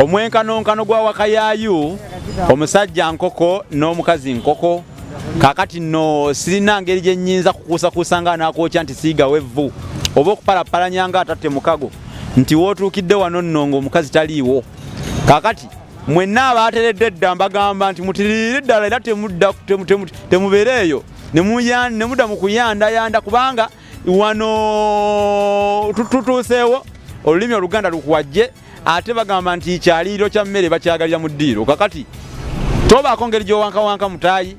omwenkanonkano gwa wakayayu omusajja nkoko n'omukazi nkoko kakati no sirina ngeri gye nnyinza kukuusakuusa nga anaakokya nti siigawo evvu oba okupalapalanya nga atatte mukago nti wootuukidde wano nno ng'omukazi taliiwo kakati mwenna abaateredde edda mbagamba nti mutirire ddala era temubeereeyo ne mudda mu kuyandayanda kubanga wano tutuuseewo olulimi Oluganda lukuwajje ate bagamba nti kyaliiro kya mmere bakyagalira mu ddiiro kakati tobaako ngeri gy'owankawanka mutaayi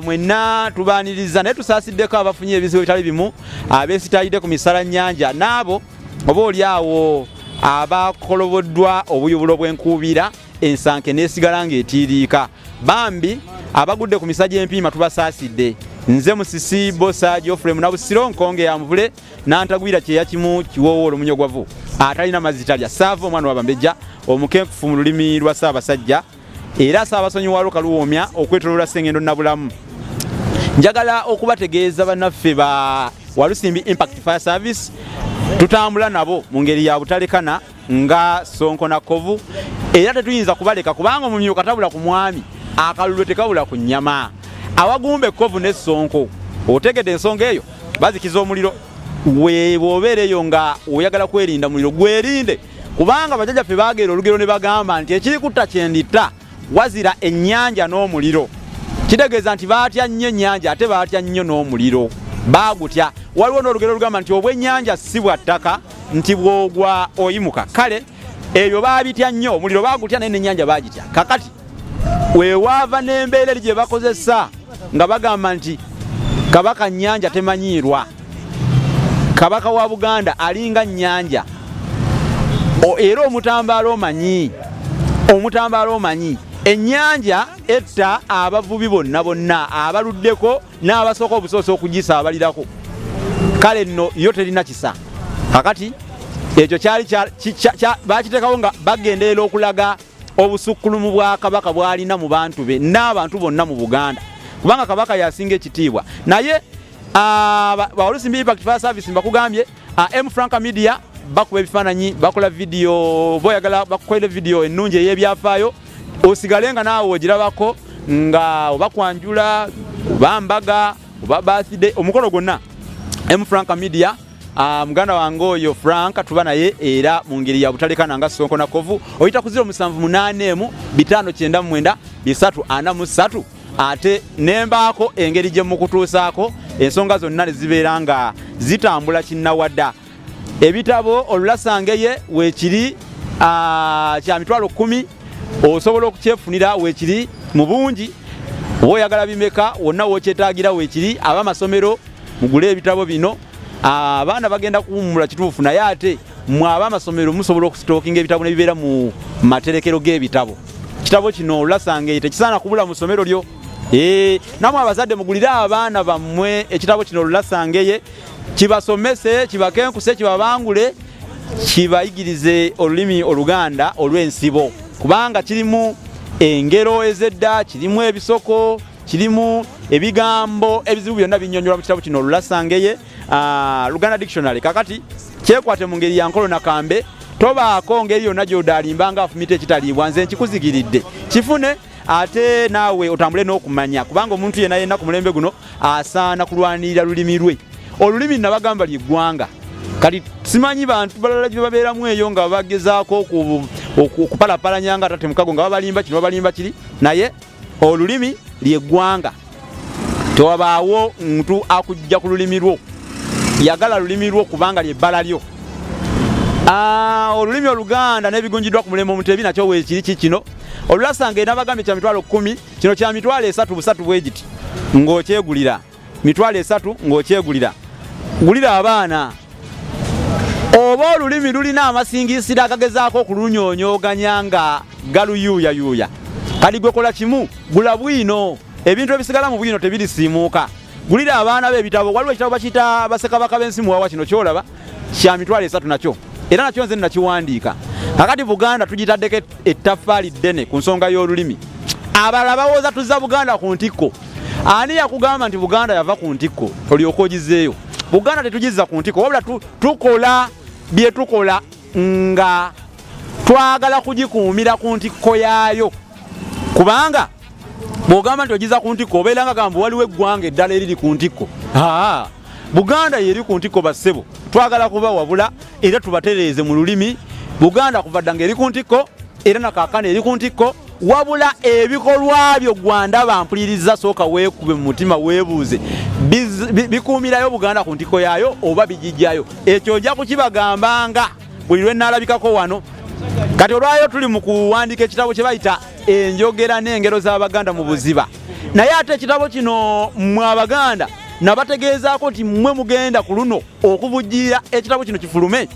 mwenna tubaaniriza naye tusaasiddeko abafunye ebizibu bitali bimu abeesitayidde ku misala nnyanja n'abo oba oli awo abakoloboddwa obuyubulo bw'enkuubira ensanke neesigala ng'etiiriika bambi abagudde ku misajja empiima tubasaasidde nze musisi bosa Geoffrey Munnabusiro nkonge ya muvule n'antagwira kyeya kimu kiwoowoolo munyogwavu atalina mazitalya saava omwana w'abambejja omukenkufu mu lulimi lwa Ssaabasajja era Ssaabasonyiwa Kaluwoomya okwetoloola Ssengendo Nabulamu. Njagala okubategeeza bannaffe ba Walusimbi Impact Fire Service tutambula nabo mu ngeri ya butalekana nga Sonko na Kovu era tetuyinza kubaleka kubanga omumyuka tabula ku mwami akalulu tekabula ku nnyama awagumbe Kovu ne Sonko otegedde ensonga eyo bazikiza omuliro weewobeereyo nga oyagala kwerinda muliro gwerinde kubanga bajjajjaffe bageera olugero ne bagamba nti ekiri kutta kyendita wazira ennyanja n'omuliro kitegeeza nti baatya nnyo ennyanja ate baatya nnyo n'omuliro baagutya waliwo n'olugero olugamba nti obw'ennyanja si bwa ttaka nti bwogwa oyimuka kale ebyo baabitya nnyo omuliro baagutya naye n'ennyanja baagitya kakati weewaava n'embeera eri gye bakozesa nga bagamba nti kabaka nnyanja temanyiirwa kabaka wa Buganda alinga nnyanja era omutambaala omanyi ennyanja etta abavubi bonna abaluddeko n'abasooka obusoosa okugisaabalirako kale nno yo terina kisa kakati ekyo kyali bakiteekawo nga bagenderera okulaga obusukkulumu bwa kabaka bwalina mu bantu be n'abantu bonna mu Buganda kubanga kabaka yasinga ekitiibwa naye Walusimbi Impact Fire Service mbakugambye M Franca Media bakuba ebifaananyi bakola video boyagala bakukolera video ennungi ey'ebyafaayo osigale nga naawe ogirabako nga oba kwanjula oba mbaga oba birthday omukolo gwonna M Franca Media muganda wange oyo Franca tuba naye era mu ngeri ya butalekana nga Sonko na Kovu oyita ku 078 599 343 ate nembaako engeri gye mukutuusaako ensonga zonna ne zibeera nga zitambula kinnawadda ebitabo olulasangeye weekiri kya mitwalo 10 osobola okukyefunira weekiri mu bungi oba oyagala bimeka wonna wokyetaagira weekiri ab'amasomero mugule ebitabo bino abaana bagenda kuwummula kituufu naye ate mwe ab'amasomero musobola okusitookinga ebitabo ne bibeera mu materekero g'ebitabo kitabo kino olulasangeye tekisaana kubula mu ssomero lyo namwe abazadde mugulire abaana bammwe ekitabo kino olulasangeye kibasomese kibakenkuse kibabangule kibayigirize olulimi Oluganda olw'ensibo kubanga kirimu engero ezedda kirimu ebisoko kirimu ebigambo ebizibu byonna binnyonnyola mu kitabo kino olulasangeye Luganda Dictionary kakati kyekwate mu ngeri ya nkolo nakambe tobaako ngeri yonna gy'odaalimba nga afumita ekitaliibwa nze nkikuzigiridde kifune ate naawe otambule n'okumanya kubanga omuntu yenna ku mulembe guno asaana kulwanirira lulimi lwe olulimi nabagamba ly'eggwanga kati simanyi bantu balala gye babeeramu eyo nga bagezaako okupalapalanya nga atate mukago nga babalimba kino babalimba kiri naye olulimi ly'eggwanga tewabaawo muntu akujja ku lulimi lwo yagala lulimi lwo kubanga lyebbala lyo olulimi Oluganda n'ebigunjiddwa ku mulembe omuntu ebinakyo weekiri kikino olulasanga nabagambye kya mitwalo 10 kino kya mitwalo 3 bwe giti ng'okyegulira mitwalo 3 ng'okyegulira gulira abaana oba olulimi lulina amasingisiro akagezaako okulunyoonyoganya nga galuyuuyayuuya kali gwe kola kimu gula bwino ebintu ebisigala mu bwino tebirisiimuuka gulira abaana b'ebitabo waliwo ekitabo bakiyita Bassekabaka b'ensi muwawa kino kyolaba kya mitwalo 3 nakyo era nakyo nze nakiwandiika kakati Buganda tugitaddeko ettaffaali ddene ku nsonga y'olulimi abalala bawooza tuzza Buganda ku ntikko ani yakugamba nti Buganda yava ku ntikko olyoka ogizeeyo Buganda tetugizza ku ntikko wabula tukola bye tukola nga twagala kugikuumira ku ntikko yaayo, kubanga bw'ogamba nti ogiza ku ntikko obeera nga gamba waliwo eggwanga eddala eriri ku ntikko. Buganda yeri ku ntikko bassebo, twagala kuba wabula era tubatereeze mu lulimi. Buganda kuva dda ng'eri ku ntikko era nakaakana eri ku ntikko, wabula ebikolwa byo gwanda bampuliriza sooka weekube mu mutima weebuuze bikuumirayo Buganda ku ntikko yaayo oba bigijjayo. Ekyo ojja kukibagambanga buli lwe nnaalabikako wano. Kati olwayo tuli mu kuwandiika ekitabo kye bayita enjogera n'engero z'Abaganda mu buziba, naye ate ekitabo kino mmwe Abaganda nabategeezaako nti mmwe mugenda ku luno okuvujjira ekitabo kino kifulume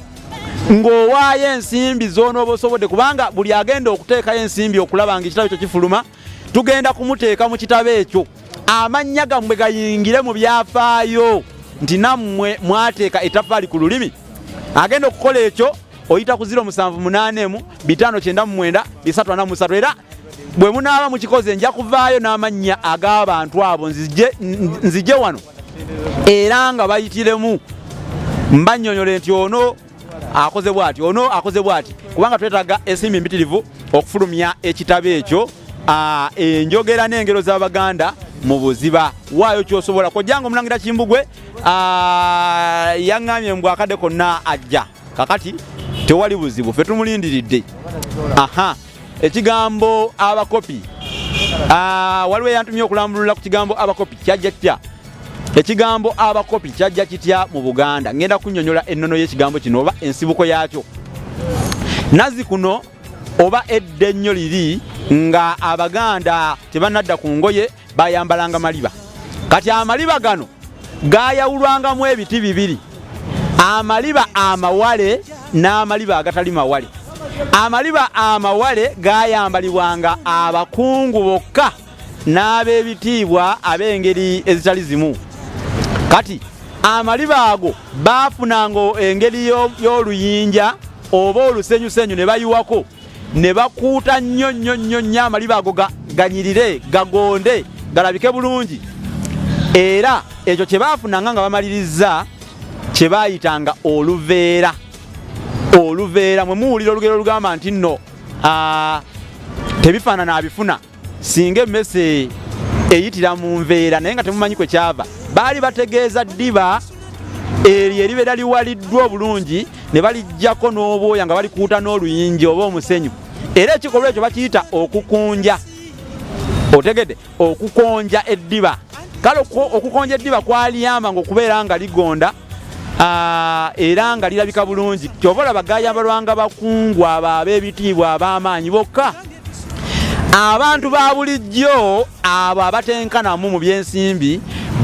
ng'owaayo ensimbi z'onooba osobodde, kubanga buli agenda okuteekayo ensimbi okulaba nga ekitabo ekyo kifuluma tugenda kumuteeka mu kitabo ekyo, amannya gammwe gayingire mu byafaayo nti nammwe mwateeka ettaffaali ku lulimi. Agenda okukola ekyo oyita ku 0784599343 era bwe munaaba mukikoze nja kuvaayo n'amannya ag'abantu abo nzije wano era nga bayitiremu mbannyonnyole nti ono akoze bw'ati, ono akoze bw'ati, kubanga twetaaga ensimbi mpitirivu okufulumya ekitabo ekyo enjogera n'engero z'Abaganda mu buziba. Waayo kyosobola kojjanga Omulangira Kimbugwe yaŋŋambye mbw akadde konna ajja, kakati tewali buzibu, ffe tumulindiridde. Ekigambo abakopi, waliwo eyantumye okulambulula ku kigambo abakopi kyajja kitya. Ekigambo abakopi kyajja kitya mu Buganda? Ngenda kunnyonnyola ennono y'ekigambo kino oba ensibuko yaakyo. Nazi kuno oba edda ennyo liri nga Abaganda tebannadda ku ngoye bayambalanga maliba. Kati amaliba gano gaayawulwangamu ebiti bibiri, amaliba amawale n'amaliba agatali mawale. Amaliba amawale gaayambalibwanga abakungu bokka n'ab'ebitiibwa ab'engeri ezitali zimu. Kati amaliba ago baafunanga engeri y'oluyinja oba olusenyusenyu ne bayiwako ne bakuuta nnyo amaliba ago ganyirire gagonde galabike bulungi. Era ekyo kye baafunanga nga bamaliriza kye baayitanga oluveera. Oluveera mwe muwulira olugero olugamba nti nno tebifaanana abifuna singa emmese eyitira mu nveera naye nga temumanyi kwe kyava. Baali bategeeza ddiba eryo eribeera liwaliddwa obulungi ne balijjako n'obwoya nga balikuuta n'oluyinja oba omusenyu. Era ekikolwa ekyo bakiyita okukunja. Otegedde okukonja eddiba. Kale okukonja eddiba kwaliyambanga okubeera nga ligonda era nga lirabika bulungi. Kyova olaba gaayambalwanga bakungu abo ab'ebitiibwa ab'amaanyi bokka. Abantu ba bulijjo abo abatenkanamu mu byensimbi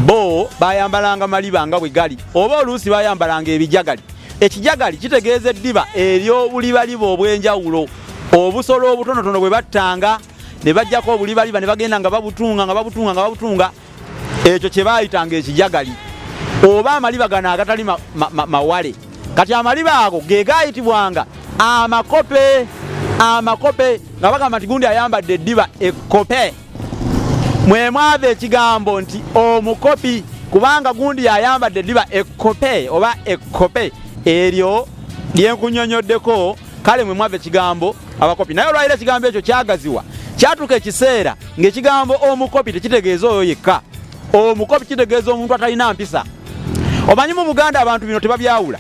bo bayambalanga maliba nga bwe gali, oba oluusi bayambalanga ebijagali. Ekijagali kitegeeza eddiba ery'obulibaliba obw'enjawulo, obusolo obutonotono bwe battanga ne bajjako obulibaliba ne bagenda nga babutunga. Ekyo kye baayitanga ekijagali, oba amaliba gano agatali mawale. Kati amaliba ago ge gaayitibwanga amakope nga bagamba nti gundi ayambadde eddiba ekkope. Mwe mwava ekigambo nti omukopi, kubanga gundi ayambadde eddiba ekkope oba ekkope. Eryo lyenkunnyonnyoddeko, kale mwe mwava ekigambo abakopi. Naye olwaliro ekigambo ekyo kyagaziwa, kyatuuka ekiseera ng'ekigambo omukopi tekitegeeza oyo yekka. Omukopi kitegeeza omuntu atalina mpisa. Omanyi mu Buganda abantu bino tebabyawula.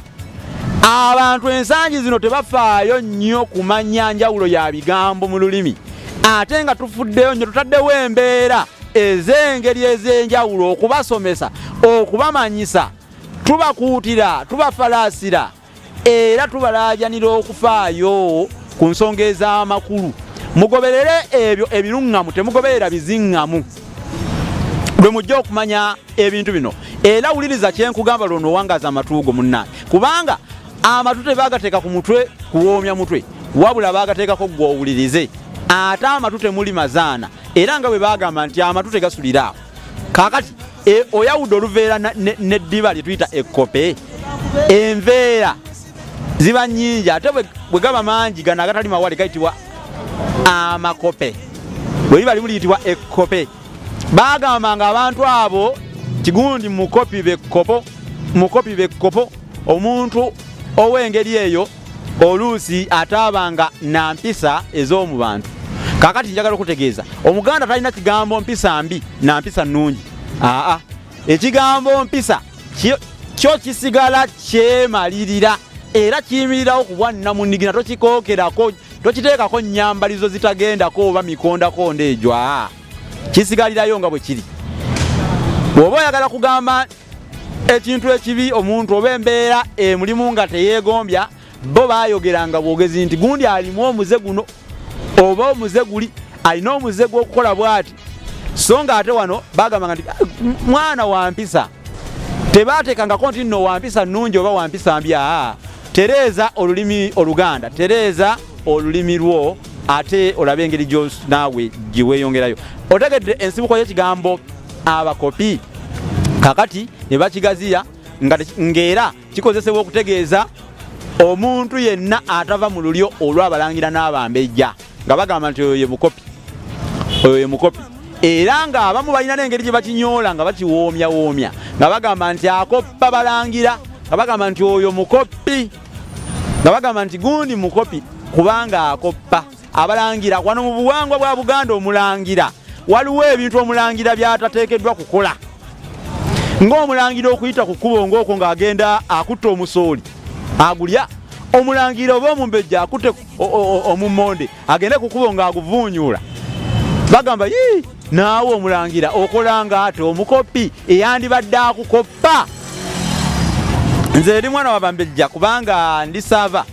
Abantu ensangi zino tebafaayo nnyo kumanya njawulo ya bigambo mu lulimi. Ate nga tufuddeyo nnyo tutaddewo embeera ez'engeri ez'enjawulo okubasomesa, okubamanyisa, tubakuutira, tubafalaasira era tubalaajanira okufaayo ku nsonga ez'amakulu. Mugoberere ebyo ebiruŋŋamu, temugoberera biziŋŋamu bwe mujja okumanya ebintu bino. Era wuliriza kyenkugamba lwono owangaaza amatuugo munnange, kubanga amatu tebagateeka ku mutwe kuwoomya mutwe, wabula baagateekako gw'owulirize. Ate amatu temuli mazaana, era nga bwe bagamba nti amatu tegasulira awo. Kaakati oyawudde oluveera n'eddiba lye tuyita ekkope. Enveera ziba nnyingi, ate bwe gaba mangi gano agatali mawale gayitibwa amakope, bwe liba limu liyitibwa ekkope. Bagambanga abantu abo kigundi mukopi bekkopo, omuntu ow'engeri eyo oluusi ataabanga na mpisa ez'omu bantu. Kakati njagala okutegeeza Omuganda talina kigambo mpisa mbi na mpisa nnungi. Ekigambo mpisa kyo kisigala kyemalirira era kiyimirirawo ku bwannamunigina, tokikookerako, tokiteekako nnyambalizo zitagendako oba mikondako ndeejwa, kisigalirayo nga bwe kiri. Bw'oba oyagala kugamba ekintu ekibi omuntu oba embeera emulimu nga teyeegombya, bo baayogeranga bwogezi nti gundi alimu omuze guno oba omuze guli alina omuze gw'okukola bw'ati, so nga ate wano baagambanga nti mwana wa mpisa. Tebaateekangako nti nno wa mpisa nnungi oba wa mpisa mbi. Tereeza olulimi Oluganda, tereeza olulimi lwo, ate olabe engeri naawe gye weeyongerayo. Otegedde ensibuko y'ekigambo abakopi kakati ne bakigaziya ng'era kikozesebwa okutegeeza omuntu yenna atava mu lulyo olw'abalangira n'abambejja, nga bagamba nti oyo ye mukopi, oyo ye mukopi. Era ng'abamu balina n'engeri gye bakinyoola nga bakiwoomyawoomya, nga bagamba nti akoppa balangira, nga bagamba nti oyo mukopi, nga bagamba nti gundi mukopi kubanga akoppa abalangira. Wano mu buwangwa bwa Buganda omulangira waliwo ebintu omulangira by'atateekeddwa kukola, ng'omulangira okuyita ku kkubo ng'okwo ng'agenda akutta omusooli agulya, omulangira oba omumbejja akutte omummonde agende ku kkubo ng'aguvuunyuula. Bagamba naawe omulangira okola ng'ate omukopi eyandibadde akukoppa. Nze ndi mwana wa bambejja kubanga ndi saava,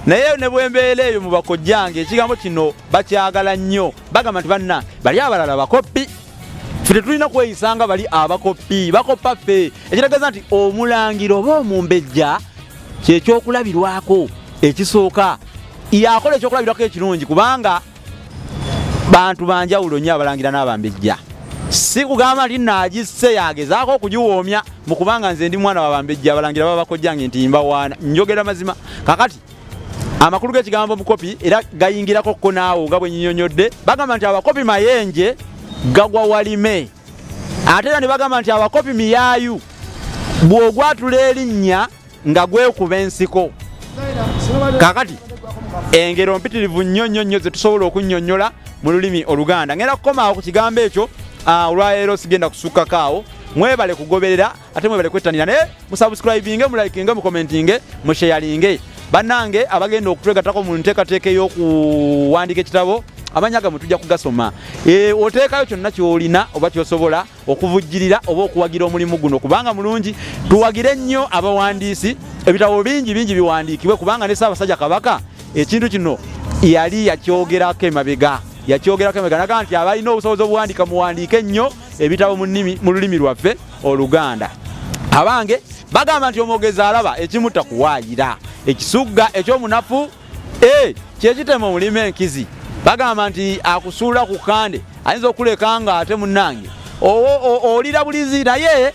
naye ne bwembeera eyo mu bakojjange ekigambo kino bakyagala nnyo. Bagamba nti banna bali abalala bakopi, ffe tetulina kweyisanga bali abakopi, bakoppa ffe. Ekitegeeza nti omulangira oba omumbejja kyekyokulabirwako ekisooka, yakola ekyokulabirwako ekirungi kubanga bantu banjawulo nnyo abalangira n'abambejja. Si kugamba nti naagisse yagezaako okugiwoomya mu kubanga nze ndi mwana wa bambejja, abalangira baba bakojjange nti mbawaana, njogera mazima. Kakati amakulu g'ekigambo mukopi era gayingirako ko naawo nga bwe nnyonnyodde. Bagamba nti abakopi mayenje gagwa walime, ate era ne bagamba nti abakopi miyaayu bw'ogwatula erinnya nga gwekuba ensiko. Kakati engero mpitirivu nnyo ze tusobola okunnyonnyola mu lulimi Oluganda. Ngenda kukomaawo ku kigambo ekyo olwaleero sigenda kusukkako awo. Mwebale kugoberera ate mwebale kwettanira, naye musubscribinge, mulayikinge, mukomentinge, musharinge. Bannange abagenda okutwegattako mu nteekateeka ey'okuwandiika ekitabo, amanya gammwe tujja kugasoma. Oteekayo kyonna ky'olina oba ky'osobola okuvujjirira oba okuwagira omulimu guno kubanga mulungi. Tuwagire nnyo abawandiisi, ebitabo bingi biwandiikibwe kubanga ne Ssaabasajja Kabaka ekintu kino yali yakyogerako emabega, naga nti abalina obusobozi obuwandiika muwandiike nnyo ebitabo mu lulimi lwaffe Oluganda. Abange bagamba nti omwogezi alaba ekimutta kuwaayira, ekisugga ekyomunafu kyekitema omulimi enkizi. Bagamba nti akusuula ku kande ayinza okuleka nga ate munnange olira bulizi, naye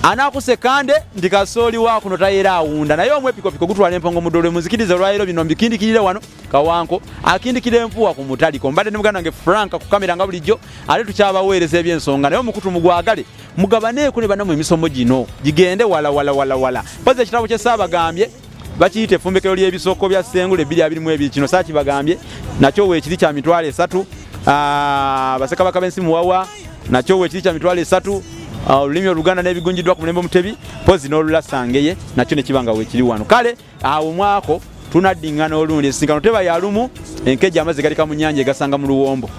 anaakuse kande ndi kasooli wa kuno tayera awunda. Naye omwepikopiko gutwala empongo mu ddole. Muzikirize olwaleero bino mbikindikirire wano Kawanko akindikira empuwa ku mutaliko. Mbadde ne muganda wange Franka ku kamera nga bulijjo, ate tukyabaweereza eby'ensonga, naye omukutu mugwagale mugabaneeko ne bannamu emisomo gino gigende wala. Mpozi ekitabo kye Ssaabagambye bakiyita effumbekero ly'ebisoko bya Ssengule 2022, kino saakibagambye nakyo weekiri kya mitwalo 3. Bassekabaka b'ensi muwawa nakyo weekiri kya mitwalo 3. Olulimi Oluganda n'ebigunjiddwa ku mulembe Mutebi pozi n'olulassangeye nakyo ne kibanga weekiri wano. Kale awo mwako tunaddiŋŋana olundi, ensisinkano teba ya lumu, enkejja amazzi galika mu nnyanja egasanga mu luwombo.